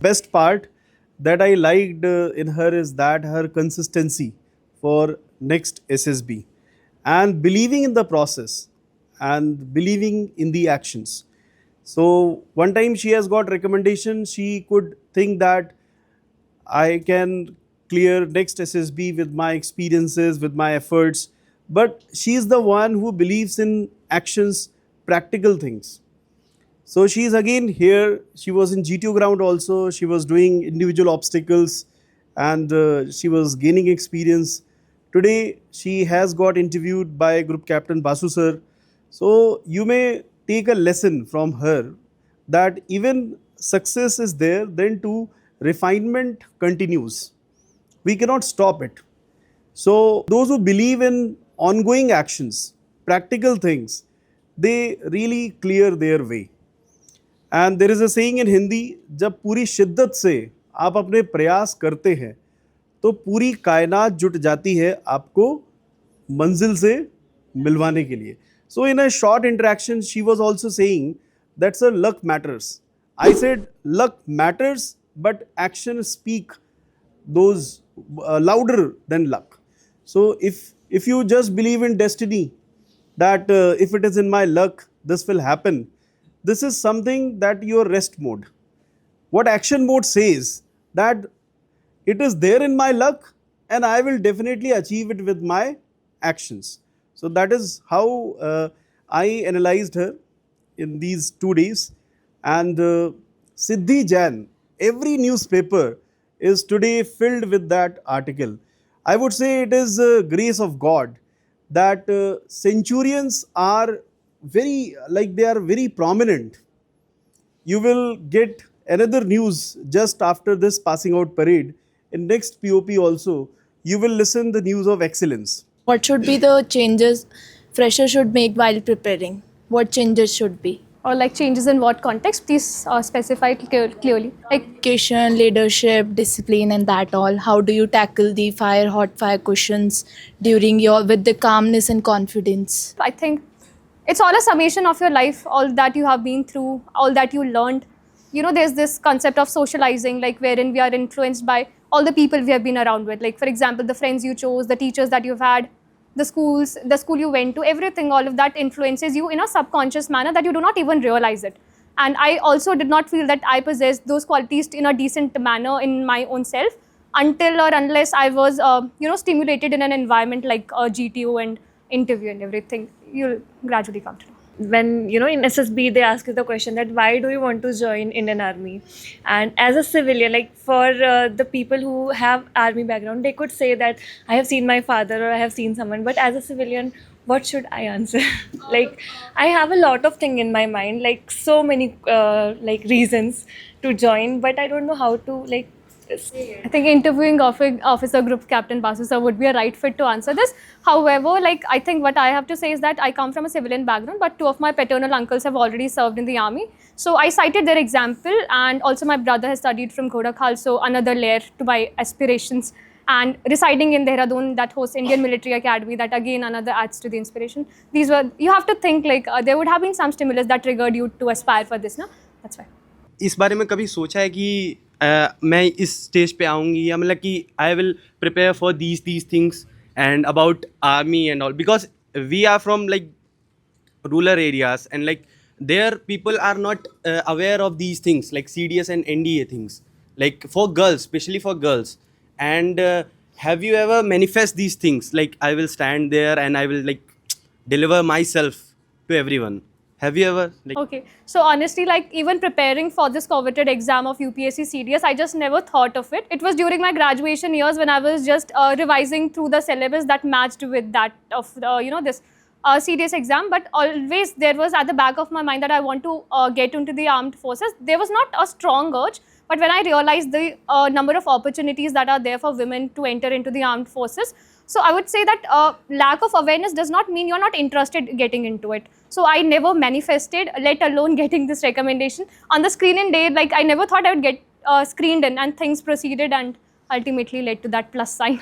Best part that I liked in her is that her consistency for next SSB and believing in the process and believing in the actions. So one time she has got recommendation, she could think that I can clear next SSB with my experiences, with my efforts. But she is the one who believes in actions, practical things. So she is again here. She was in GTO ground also. She was doing individual obstacles and she was gaining experience. Today she has got interviewed by Group Captain Basu sir. So you may take a lesson from her that even success is there, then too refinement continues. We cannot stop it. So those who believe in ongoing actions, practical things, they really clear their way. And there is a saying in Hindi, जब पूरी शिद्दत से आप अपने प्रयास करते हैं तो पूरी कायनात जुट जाती है आपको मंजिल से मिलवाने के लिए. So in a short interaction she was also saying that's a luck matters. I said luck matters but action speak those louder than luck. So if you just believe in destiny, that if it is in my luck, this will happen. This is something that your rest mode. What action mode says that it is there in my luck and I will definitely achieve it with my actions. So that is how I analyzed her in these 2 days. And Siddhi Jain, every newspaper is today filled with that article. I would say it is grace of God that centurions are very, like they are very prominent. You will get another news just after this passing out parade. In next POP also, you will listen the news of excellence. What should be the changes fresher should make while preparing? What changes should be? Or like changes in what context? Please specify it clearly. Like Education, leadership, discipline, and that all. How do you tackle the hot fire questions during your with the calmness and confidence? I think it's all a summation of your life, all that you have been through, all that you learned. You know, there's this concept of socializing, like wherein we are influenced by all the people we have been around with. Like for example, the friends you chose, the teachers that you've had, the school you went to, everything, all of that influences you in a subconscious manner that you do not even realize it. And I also did not feel that I possessed those qualities in a decent manner in my own self until or unless I was, stimulated in an environment like GTO and interview and everything. You'll gradually come to know. When in SSB they ask you the question that why do you want to join Indian Army, and as a civilian, like for the people who have army background, they could say that I have seen my father or I have seen someone, but as a civilian, what should I answer? Like I have a lot of thing in my mind, like so many like reasons to join, but I don't know how to like I think interviewing officer Group Captain Basu sir would be a right fit to answer this. However, like I think what I have to say is that I come from a civilian background, but 2 of my paternal uncles have already served in the army. So I cited their example, and also my brother has studied from Khodakhal, so another layer to my aspirations. And residing in Dehradun, that hosts Indian Military Academy, that again another adds to the inspiration. You have to think like there would have been some stimulus that triggered you to aspire for this, no? That's why. इस बारे में कभी सोचा है कि मैं इस stage पे आऊँगी, या मतलब कि I will prepare for these things and about army and all, because we are from like rural areas and like their people are not aware of these things like CDS and NDA things, like for girls, especially for girls. And have you ever manifest these things like I will stand there and I will like deliver myself to everyone? Have you ever like Okay, so honestly, like even preparing for this coveted exam of UPSC CDS, I just never thought of it. It was during my graduation years when I was just revising through the syllabus that matched with that of this CDS exam. But always there was at the back of my mind that I want to get into the armed forces. There was not a strong urge, but when I realized the number of opportunities that are there for women to enter into the armed forces, so I would say that lack of awareness does not mean you're not interested in getting into it. So I never manifested, let alone getting this recommendation. On the screening day, like I never thought I would get screened in, and things proceeded and ultimately led to that plus sign.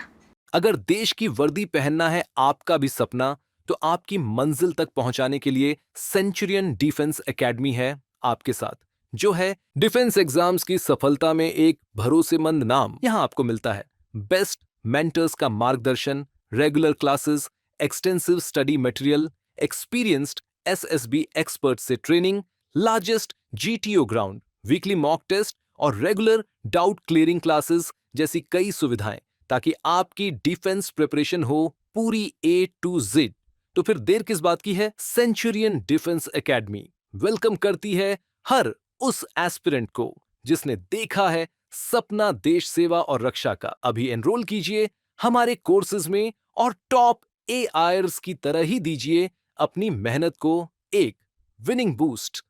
अगर देश की वर्दी पहनना है आपका भी सपना, तो आपकी मंजिल तक पहुंचाने के लिए सेंचुरियन डिफेंस एकेडमी है आपके साथ. जो है डिफेंस एग्जाम्स की सफलता में एक भरोसेमंद नाम। यहाँ आपको मिलता है बेस्ट मेंटर्स का मार्गदर्शन, regular classes, extensive study material, experienced SSB expert से training, largest GTO ground, weekly mock test और रेगुलर डाउट क्लियरिंग क्लासेस जैसी कई सुविधाएं, ताकि आपकी डिफेंस प्रिपरेशन हो पूरी A to Z। तो फिर देर किस बात की है? सेंचुरियन डिफेंस एकेडमी वेलकम करती है हर उस एस्पिरेंट को जिसने देखा है सपना देश सेवा और रक्षा का। अभी एनरोल कीजिए हमारे कोर्सेज में और टॉप AIRS की तरह ही दीजिए अपनी मेहनत को एक विनिंग बूस्ट।